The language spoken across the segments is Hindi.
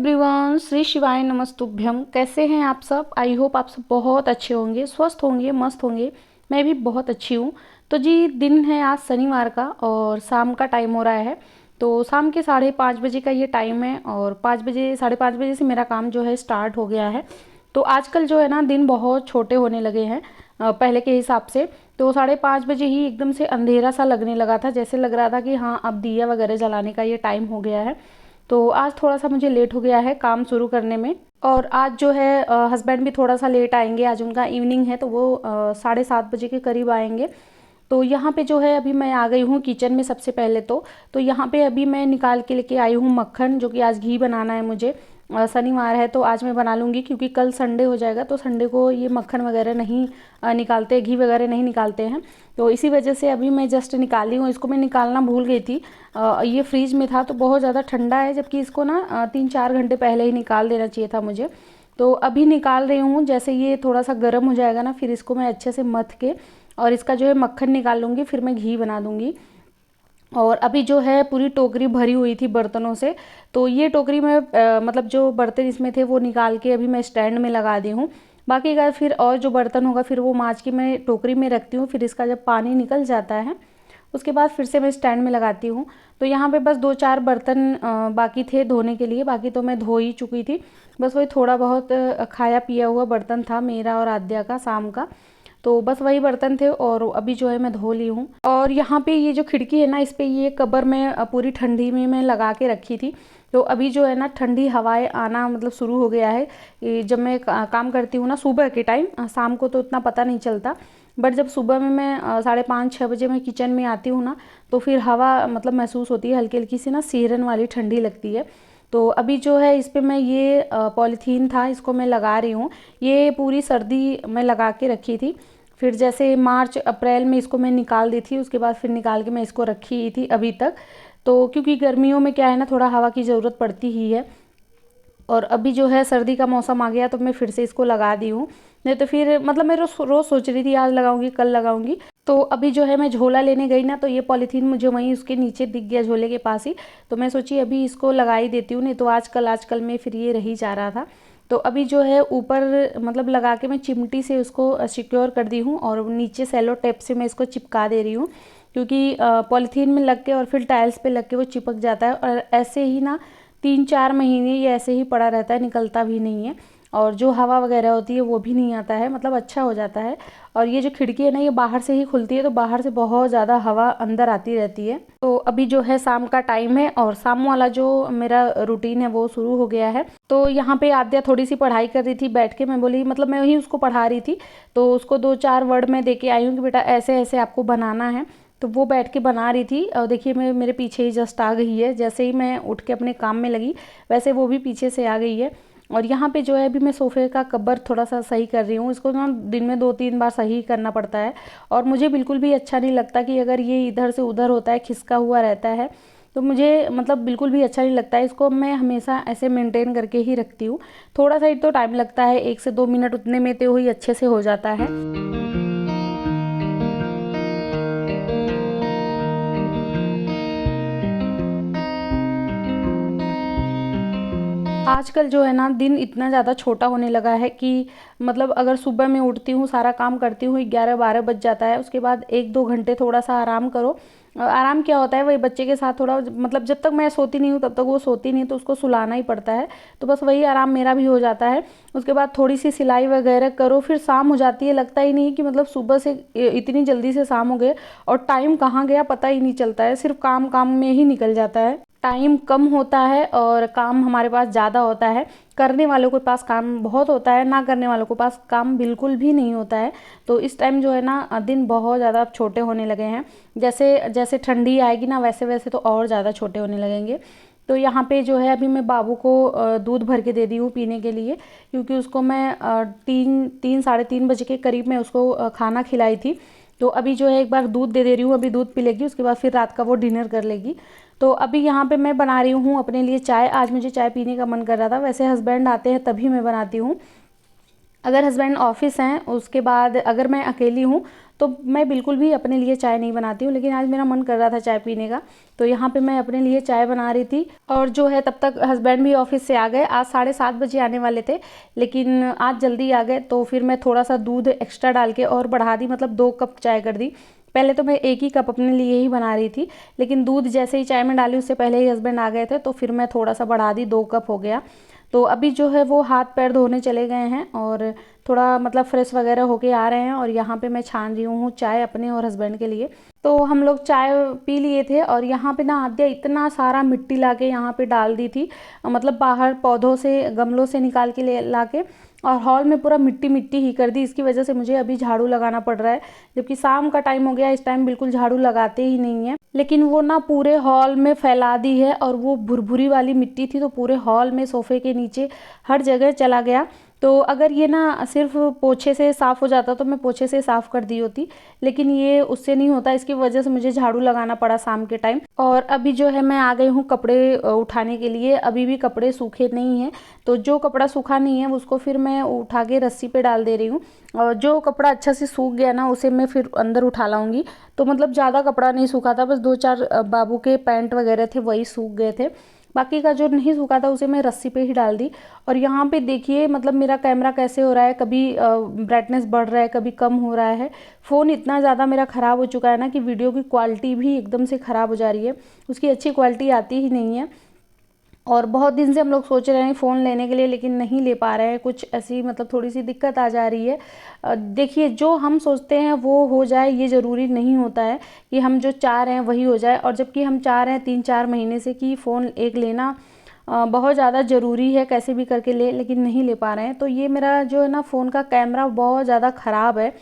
एवरीवन, श्री शिवाय नमस्तुभ्यम। कैसे हैं आप सब? आई होप आप सब बहुत अच्छे होंगे, स्वस्थ होंगे, मस्त होंगे। मैं भी बहुत अच्छी हूँ। तो जी, दिन है आज शनिवार का और शाम का टाइम हो रहा है। तो शाम के 5:30 बजे का ये टाइम है और 5 बजे 5:30 बजे से मेरा काम जो है स्टार्ट हो गया है। तो आजकल जो है ना दिन बहुत छोटे होने लगे हैं पहले के हिसाब से। तो 5:30 बजे ही एकदम से अंधेरा सा लगने लगा था, जैसे लग रहा था कि हाँ अब दिया वगैरह जलाने का ये टाइम हो गया है। तो आज थोड़ा सा मुझे लेट हो गया है काम शुरू करने में। और आज जो है हस्बैंड भी थोड़ा सा लेट आएंगे, आज उनका इवनिंग है तो वो 7:30 बजे के करीब आएंगे। तो यहाँ पे जो है अभी मैं आ गई हूँ किचन में सबसे पहले तो यहाँ पे अभी मैं निकाल के लेके आई हूँ मक्खन, जो कि आज घी बनाना है मुझे। शनिवार है तो आज मैं बना लूँगी, क्योंकि कल संडे हो जाएगा तो संडे को ये मक्खन वगैरह नहीं निकालते, घी वगैरह नहीं निकालते हैं। तो इसी वजह से अभी मैं जस्ट निकाली हूँ। इसको मैं निकालना भूल गई थी। ये फ्रीज में था तो बहुत ज़्यादा ठंडा है, जबकि इसको ना 3-4 घंटे पहले ही निकाल देना चाहिए था मुझे। तो अभी निकाल रही हूँ। जैसे ये थोड़ा सा गर्म हो जाएगा ना, फिर इसको मैं अच्छे से मथ के और इसका जो है मक्खन निकाल लूँगी, फिर मैं घी बना दूँगी। और अभी जो है पूरी टोकरी भरी हुई थी बर्तनों से। तो ये टोकरी में मतलब जो बर्तन इसमें थे वो निकाल के अभी मैं स्टैंड में लगा दी हूँ। बाकी का फिर और जो बर्तन होगा फिर वो माँज के मैं टोकरी में रखती हूँ। फिर इसका जब पानी निकल जाता है उसके बाद फिर से मैं स्टैंड में लगाती हूँ। तो यहाँ पे बस 2-4 बर्तन बाकी थे धोने के लिए, बाकी तो मैं धो ही चुकी थी। बस वही थोड़ा बहुत खाया पिया हुआ बर्तन था मेरा और आद्या का शाम का। तो बस वही बर्तन थे और अभी जो है मैं धो ली हूँ। और यहाँ पे ये जो खिड़की है ना, इस पे ये कवर में पूरी ठंडी में मैं लगा के रखी थी। तो अभी जो है ना ठंडी हवाएं आना मतलब शुरू हो गया है। ये जब मैं काम करती हूँ ना सुबह के टाइम, शाम को तो उतना पता नहीं चलता, बट जब सुबह में मैं 5:30-6 बजे मैं किचन में आती हूँ ना, तो फिर हवा मतलब महसूस होती है हल्की हल्की सी ना, सिहरन वाली ठंडी लगती है। तो अभी जो है इस पे मैं ये पॉलीथीन था, इसको मैं लगा रही हूँ। ये पूरी सर्दी में लगा के रखी थी। फिर जैसे मार्च अप्रैल में इसको मैं निकाल दी थी, उसके बाद फिर निकाल के मैं इसको रखी ही थी अभी तक। तो क्योंकि गर्मियों में क्या है ना, थोड़ा हवा की ज़रूरत पड़ती ही है। और अभी जो है सर्दी का मौसम आ गया तो मैं फिर से इसको लगा दी हूँ। नहीं तो फिर मतलब मैं रोज़ सोच रही थी आज लगाऊंगी कल लगाऊंगी। तो अभी जो है मैं झोला लेने गई ना, तो ये पॉलीथीन मुझे वहीं उसके नीचे दिख गया झोले के पास ही। तो मैं सोची अभी इसको लगा ही देती हूँ, नहीं तो आजकल में फिर ये रही जा रहा था। तो अभी जो है ऊपर मतलब लगा के मैं चिमटी से उसको सिक्योर कर दी हूँ और नीचे सेलो टेप से मैं इसको चिपका दे रही हूँ। क्योंकि पॉलीथीन में लग के और फिर टाइल्स पे लग के वो चिपक जाता है, और ऐसे ही ना 3-4 महीने ये ऐसे ही पड़ा रहता है, निकलता भी नहीं है। और जो हवा वगैरह होती है वो भी नहीं आता है, मतलब अच्छा हो जाता है। और ये जो खिड़की है ना, ये बाहर से ही खुलती है तो बाहर से बहुत ज़्यादा हवा अंदर आती रहती है। तो अभी जो है शाम का टाइम है और शाम वाला जो मेरा रूटीन है वो शुरू हो गया है। तो यहाँ पे आद्या थोड़ी सी पढ़ाई कर रही थी बैठ के, मैं बोली मतलब मैं वही उसको पढ़ा रही थी। तो उसको 2-4 वर्ड में दे के आई हूँ कि बेटा ऐसे ऐसे आपको बनाना है। तो वो बैठ के बना रही थी और देखिए मैं मेरे पीछे ही जस्ट आ गई है। जैसे ही मैं उठ के अपने काम में लगी वैसे वो भी पीछे से आ गई है। और यहाँ पे जो है अभी मैं सोफ़े का कवर थोड़ा सा सही कर रही हूँ। इसको ना दिन में 2-3 बार सही करना पड़ता है, और मुझे बिल्कुल भी अच्छा नहीं लगता कि अगर ये इधर से उधर होता है, खिसका हुआ रहता है, तो मुझे मतलब बिल्कुल भी अच्छा नहीं लगता है। इसको मैं हमेशा ऐसे मेंटेन करके ही रखती हूँ। थोड़ा सा ही तो टाइम लगता है, 1 से 2 मिनट, उतने में तो ही अच्छे से हो जाता है। आजकल जो है ना दिन इतना ज़्यादा छोटा होने लगा है कि मतलब अगर सुबह मैं उठती हूँ, सारा काम करती हूँ, 11-12 बज जाता है। उसके बाद 1-2 घंटे थोड़ा सा आराम करो। आराम क्या होता है, वही बच्चे के साथ थोड़ा मतलब जब तक मैं सोती नहीं हूँ तब तक वो सोती नहीं, तो उसको सुलाना ही पड़ता है। तो बस वही आराम मेरा भी हो जाता है। उसके बाद थोड़ी सी सिलाई वगैरह करो, फिर शाम हो जाती है। लगता ही नहीं कि मतलब सुबह से इतनी जल्दी से शाम हो गए, और टाइम कहाँ गया पता ही नहीं चलता है, सिर्फ काम काम में ही निकल जाता है। टाइम कम होता है और काम हमारे पास ज़्यादा होता है। करने वालों के पास काम बहुत होता है, ना करने वालों के पास काम बिल्कुल भी नहीं होता है। तो इस टाइम जो है ना दिन बहुत ज़्यादा अब छोटे होने लगे हैं। जैसे जैसे ठंडी आएगी ना, वैसे वैसे तो और ज़्यादा छोटे होने लगेंगे। तो यहाँ पे जो है अभी मैं बाबू को दूध भर के दे दी हूँ पीने के लिए, क्योंकि उसको मैं 3-3 साढ़े 3 बजे के करीब में उसको खाना खिलाई थी। तो अभी जो है एक बार दूध दे रही हूँ, अभी दूध पी लेगी, उसके बाद फिर रात का वो डिनर कर लेगी। तो अभी यहाँ पे मैं बना रही हूँ अपने लिए चाय। आज मुझे चाय पीने का मन कर रहा था। वैसे हस्बैंड आते हैं तभी मैं बनाती हूँ। अगर हस्बैंड ऑफिस हैं, उसके बाद अगर मैं अकेली हूँ तो मैं बिल्कुल भी अपने लिए चाय नहीं बनाती हूँ, लेकिन आज मेरा मन कर रहा था चाय पीने का, तो यहाँ पे मैं अपने लिए चाय बना रही थी। और जो है तब तक हस्बैंड भी ऑफिस से आ गए। आज 7:30 बजे आने वाले थे, लेकिन आज जल्दी आ गए, तो फिर मैं थोड़ा सा दूध एक्स्ट्रा डाल के और बढ़ा दी, मतलब 2 कप चाय कर दी। पहले तो मैं 1 ही कप अपने लिए ही बना रही थी, लेकिन दूध जैसे ही चाय में डाली उससे पहले ही हस्बैंड आ गए थे, तो फिर मैं थोड़ा सा बढ़ा दी, 2 कप हो गया। तो अभी जो है वो हाथ पैर धोने चले गए हैं और थोड़ा मतलब फ्रेश वगैरह होके आ रहे हैं, और यहाँ पे मैं छान रही हूँ चाय अपने और हस्बैंड के लिए। तो हम लोग चाय पी लिए थे, और यहाँ पे ना आद्या इतना सारा मिट्टी लाके यहाँ पे डाल दी थी, मतलब बाहर पौधों से गमलों से निकाल के ले लाके, और हॉल में पूरा मिट्टी मिट्टी ही कर दी। इसकी वजह से मुझे अभी झाड़ू लगाना पड़ रहा है, जबकि शाम का टाइम हो गया, इस टाइम बिल्कुल झाड़ू लगाते ही नहीं है। लेकिन वो ना पूरे हॉल में फैला दी है, और वो भुरभुरी वाली मिट्टी थी तो पूरे हॉल में, सोफे के नीचे, हर जगह चला गया। तो अगर ये ना सिर्फ पोछे से साफ़ हो जाता तो मैं पोछे से साफ़ कर दी होती, लेकिन ये उससे नहीं होता, इसकी वजह से मुझे झाड़ू लगाना पड़ा शाम के टाइम। और अभी जो है मैं आ गई हूँ कपड़े उठाने के लिए। अभी भी कपड़े सूखे नहीं हैं, तो जो कपड़ा सूखा नहीं है उसको फिर मैं उठा के रस्सी पे डाल दे रही हूँ, और जो कपड़ा अच्छा से सूख गया ना उसे मैं फिर अंदर उठा लाऊंगी। तो मतलब ज़्यादा कपड़ा नहीं सूखा था, बस 2-4 बाबू के पैंट वगैरह थे वही सूख गए थे, बाकी का जो नहीं सूखा था उसे मैं रस्सी पे ही डाल दी। और यहाँ पे देखिए मतलब मेरा कैमरा कैसे हो रहा है, कभी ब्राइटनेस बढ़ रहा है, कभी कम हो रहा है। फ़ोन इतना ज़्यादा मेरा ख़राब हो चुका है ना कि वीडियो की क्वालिटी भी एकदम से ख़राब हो जा रही है, उसकी अच्छी क्वालिटी आती ही नहीं है। और बहुत दिन से हम लोग सोच रहे हैं फ़ोन लेने के लिए, लेकिन नहीं ले पा रहे हैं, कुछ ऐसी मतलब थोड़ी सी दिक्कत आ जा रही है। देखिए जो हम सोचते हैं वो हो जाए ये ज़रूरी नहीं होता है कि हम जो चाह रहे हैं वही हो जाए, और जबकि हम चाह रहे हैं 3-4 महीने से कि फ़ोन एक लेना बहुत ज़्यादा ज़रूरी है, कैसे भी करके ले, लेकिन नहीं ले पा रहे हैं। तो ये मेरा जो है ना फ़ोन का कैमरा बहुत ज़्यादा ख़राब है,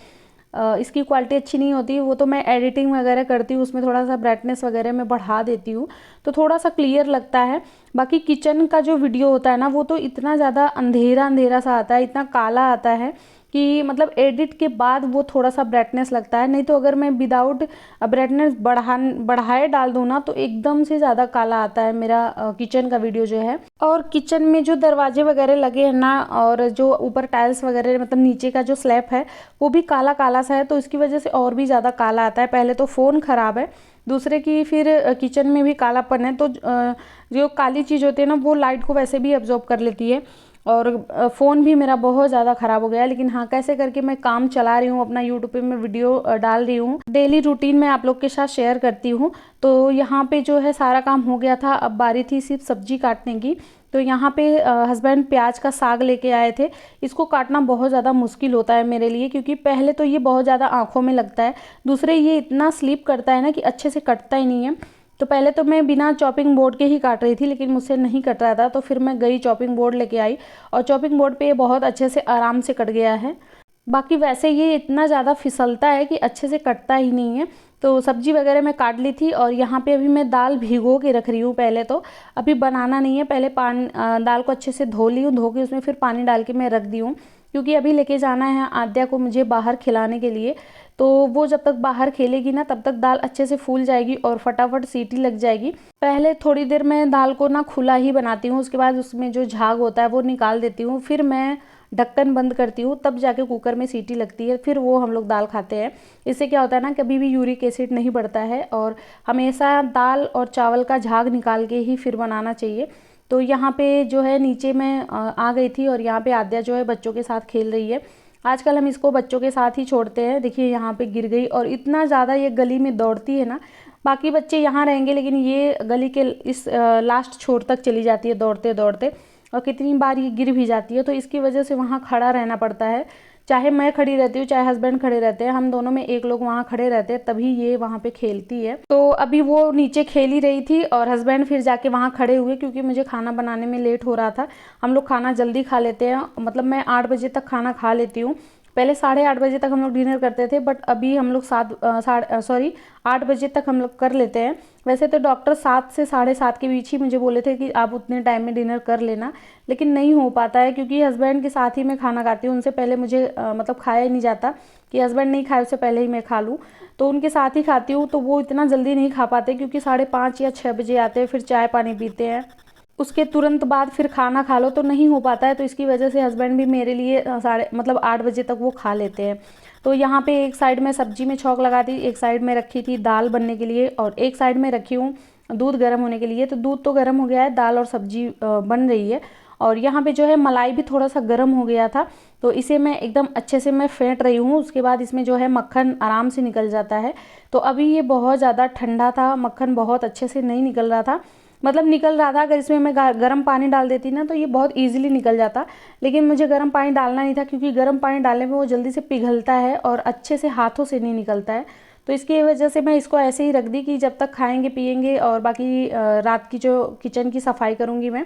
इसकी क्वालिटी अच्छी नहीं होती। वो तो मैं एडिटिंग वगैरह करती हूँ, उसमें थोड़ा सा ब्राइटनेस वगैरह मैं बढ़ा देती हूँ तो थोड़ा सा क्लियर लगता है। बाकी किचन का जो वीडियो होता है ना वो तो इतना ज़्यादा अंधेरा अंधेरा सा आता है, इतना काला आता है कि मतलब एडिट के बाद वो थोड़ा सा ब्राइटनेस लगता है। नहीं तो अगर मैं विदाउट ब्राइटनेस बढ़ाए डाल दूँ ना तो एकदम से ज़्यादा काला आता है मेरा किचन का वीडियो जो है। और किचन में जो दरवाजे वगैरह लगे हैं ना, और जो ऊपर टाइल्स वगैरह मतलब नीचे का जो स्लैब है वो भी काला काला सा है, तो इसकी वजह से और भी ज़्यादा काला आता है। पहले तो फ़ोन ख़राब है, दूसरे की फिर किचन में भी कालापन है। तो जो काली चीज़ होती है ना वो लाइट को वैसे भी एब्जॉर्ब कर लेती है, और फ़ोन भी मेरा बहुत ज़्यादा ख़राब हो गया है। लेकिन हाँ, कैसे करके मैं काम चला रही हूँ अपना, यूट्यूब पे मैं वीडियो डाल रही हूँ, डेली रूटीन में आप लोग के साथ शेयर करती हूँ। तो यहाँ पे जो है सारा काम हो गया था, अब बारी थी सिर्फ सब्जी काटने की। तो यहाँ पे हस्बैंड प्याज का साग लेके आए थे। इसको काटना बहुत ज़्यादा मुश्किल होता है मेरे लिए, क्योंकि पहले तो ये बहुत ज़्यादा आँखों में लगता है, दूसरे ये इतना स्लिप करता है ना कि अच्छे से कटता ही नहीं है। तो पहले तो मैं बिना चॉपिंग बोर्ड के ही काट रही थी, लेकिन मुझसे नहीं कट रहा था, तो फिर मैं गई चॉपिंग बोर्ड लेके आई, और चॉपिंग बोर्ड पे ये बहुत अच्छे से आराम से कट गया है। बाकी वैसे ये इतना ज़्यादा फिसलता है कि अच्छे से कटता ही नहीं है। तो सब्जी वगैरह मैं काट ली थी, और यहाँ पे अभी मैं दाल भिगो के रख रही हूँ। पहले तो अभी बनाना नहीं है, पहले दाल को अच्छे से धो ली हूँ, धो के उसमें फिर पानी डाल के मैं रख दी हूँ, क्योंकि अभी लेके जाना है आद्या को मुझे बाहर खिलाने के लिए। तो वो जब तक बाहर खेलेगी ना तब तक दाल अच्छे से फूल जाएगी और फटाफट सीटी लग जाएगी। पहले थोड़ी देर मैं दाल को ना खुला ही बनाती हूँ, उसके बाद उसमें जो झाग होता है वो निकाल देती हूँ, फिर मैं ढक्कन बंद करती हूँ, तब जाके कुकर में सीटी लगती है, फिर वो हम लोग दाल खाते हैं। इससे क्या होता है ना, कभी भी यूरिक एसिड नहीं बढ़ता है, और हमेशा दाल और चावल का झाग निकाल के ही फिर बनाना चाहिए। तो यहाँ पे जो है नीचे मैं आ गई थी, और यहाँ पे आद्या जो है बच्चों के साथ खेल रही है। आजकल हम इसको बच्चों के साथ ही छोड़ते हैं। देखिए यहाँ पे गिर गई, और इतना ज़्यादा ये गली में दौड़ती है ना, बाकी बच्चे यहाँ रहेंगे लेकिन ये गली के इस लास्ट छोर तक चली जाती है दौड़ते दौड़ते, और कितनी बार ये गिर भी जाती है। तो इसकी वजह से वहाँ खड़ा रहना पड़ता है, चाहे मैं खड़ी रहती हूँ चाहे हस्बैंड खड़े रहते हैं, हम दोनों में एक लोग वहाँ खड़े रहते हैं, तभी ये वहाँ पे खेलती है। तो अभी वो नीचे खेल ही रही थी, और हस्बैंड फिर जाके वहाँ खड़े हुए, क्योंकि मुझे खाना बनाने में लेट हो रहा था। हम लोग खाना जल्दी खा लेते हैं, मतलब मैं 8 बजे तक खाना खा लेती हूँ। पहले 8:30 बजे तक हम लोग डिनर करते थे, बट अभी हम लोग 8 बजे तक हम लोग कर लेते हैं। वैसे तो डॉक्टर 7 से 7:30 के बीच ही मुझे बोले थे कि आप उतने टाइम में डिनर कर लेना, लेकिन नहीं हो पाता है, क्योंकि हस्बैंड के साथ ही मैं खाना खाती हूँ। उनसे पहले मुझे मतलब खाया ही नहीं जाता कि हस्बैंड नहीं खाए उससे पहले ही मैं खा लूँ, तो उनके साथ ही खाती हूँ। तो वो इतना जल्दी नहीं खा पाते, क्योंकि 5:30 या 6 बजे आते हैं, फिर चाय पानी पीते हैं। उसके तुरंत बाद फिर खाना खा लो तो नहीं हो पाता है। तो इसकी वजह से हस्बैंड भी मेरे लिए साढ़े मतलब 8 बजे तक वो खा लेते हैं। तो यहाँ पे एक साइड में सब्जी में छौंक लगा दी, एक साइड में रखी थी दाल बनने के लिए और एक साइड में रखी हूँ दूध गर्म होने के लिए। तो दूध तो गर्म हो गया है, दाल और सब्जी बन रही है। और यहाँ पे जो है मलाई भी थोड़ा सा गर्म हो गया था, तो इसे मैं एकदम अच्छे से मैं फेंट रही हूँ। उसके बाद इसमें जो है मक्खन आराम से निकल जाता है। तो अभी ये बहुत ज़्यादा ठंडा था, मक्खन बहुत अच्छे से नहीं निकल रहा था, मतलब निकल रहा था। अगर इसमें मैं गर्म पानी डाल देती ना तो ये बहुत ईजिली निकल जाता, लेकिन मुझे गर्म पानी डालना नहीं था, क्योंकि गर्म पानी डालने में वो जल्दी से पिघलता है और अच्छे से हाथों से नहीं निकलता है। तो इसकी वजह से मैं इसको ऐसे ही रख दी कि जब तक खाएंगे पिएंगे और बाकी रात की जो किचन की सफाई करूँगी मैं,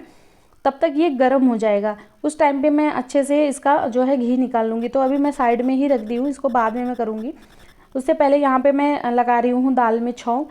तब तक ये गर्म हो जाएगा। उस टाइम पे मैं अच्छे से इसका जो है घी निकाल लूँगी। तो अभी मैं साइड में ही रख दी हूँ, इसको बाद में मैं करूँगी। उससे पहले यहाँ पे मैं लगा रही हूँ दाल में छौंक।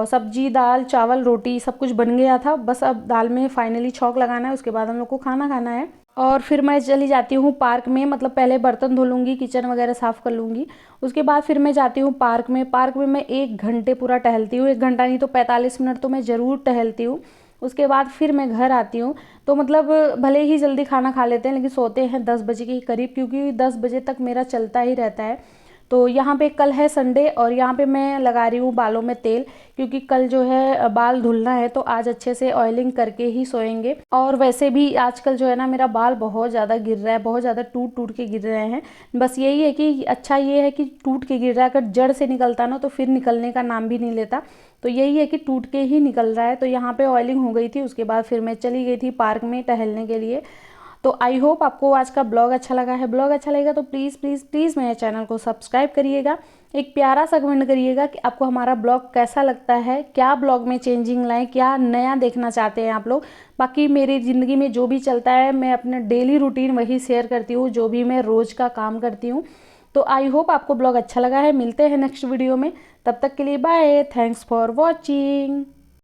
सब्जी, दाल, चावल, रोटी सब कुछ बन गया था, बस अब दाल में फाइनली छौंक लगाना है। उसके बाद हम लोग को खाना खाना है। और फिर मैं चली जाती हूँ पार्क में, मतलब पहले बर्तन धो लूँगी, किचन वगैरह साफ़ कर लूँगी। उसके बाद फिर मैं जाती हूँ पार्क में। पार्क में मैं 1 घंटे पूरा टहलती हूँ, 1 घंटा नहीं तो 45 मिनट तो मैं ज़रूर टहलती हूँ। उसके बाद फिर मैं घर आती हूँ। तो मतलब भले ही जल्दी खाना खा लेते हैं, लेकिन सोते हैं 10 बजे के करीब, क्योंकि 10 बजे तक मेरा चलता ही रहता है। तो यहाँ पे कल है संडे और यहाँ पे मैं लगा रही हूँ बालों में तेल, क्योंकि कल जो है बाल धुलना है, तो आज अच्छे से ऑयलिंग करके ही सोएंगे। और वैसे भी आजकल जो है ना मेरा बाल बहुत ज़्यादा गिर रहा है, बहुत ज़्यादा टूट टूट के गिर रहे हैं। बस यही है कि अच्छा ये है कि टूट के गिर रहा है, अगर जड़ से निकलता ना तो फिर निकलने का नाम भी नहीं लेता। तो यही है कि टूट के ही निकल रहा है। तो यहाँ पे ऑयलिंग हो गई थी, उसके बाद फिर मैं चली गई थी पार्क में टहलने के लिए। तो आई होप आपको आज का ब्लॉग अच्छा लगा है। ब्लॉग अच्छा लगेगा तो प्लीज़ प्लीज़ प्लीज़ मेरे चैनल को सब्सक्राइब करिएगा। एक प्यारा सा कमेंट करिएगा कि आपको हमारा ब्लॉग कैसा लगता है, क्या ब्लॉग में चेंजिंग लाएँ, क्या नया देखना चाहते हैं आप लोग। बाकी मेरी ज़िंदगी में जो भी चलता है मैं अपना डेली रूटीन वही शेयर करती हूँ, जो भी मैं रोज़ का काम करती हूँ। तो आई होप आपको ब्लॉग अच्छा लगा है। मिलते हैं नेक्स्ट वीडियो में, तब तक के लिए बाय, थैंक्स फॉर वॉचिंग।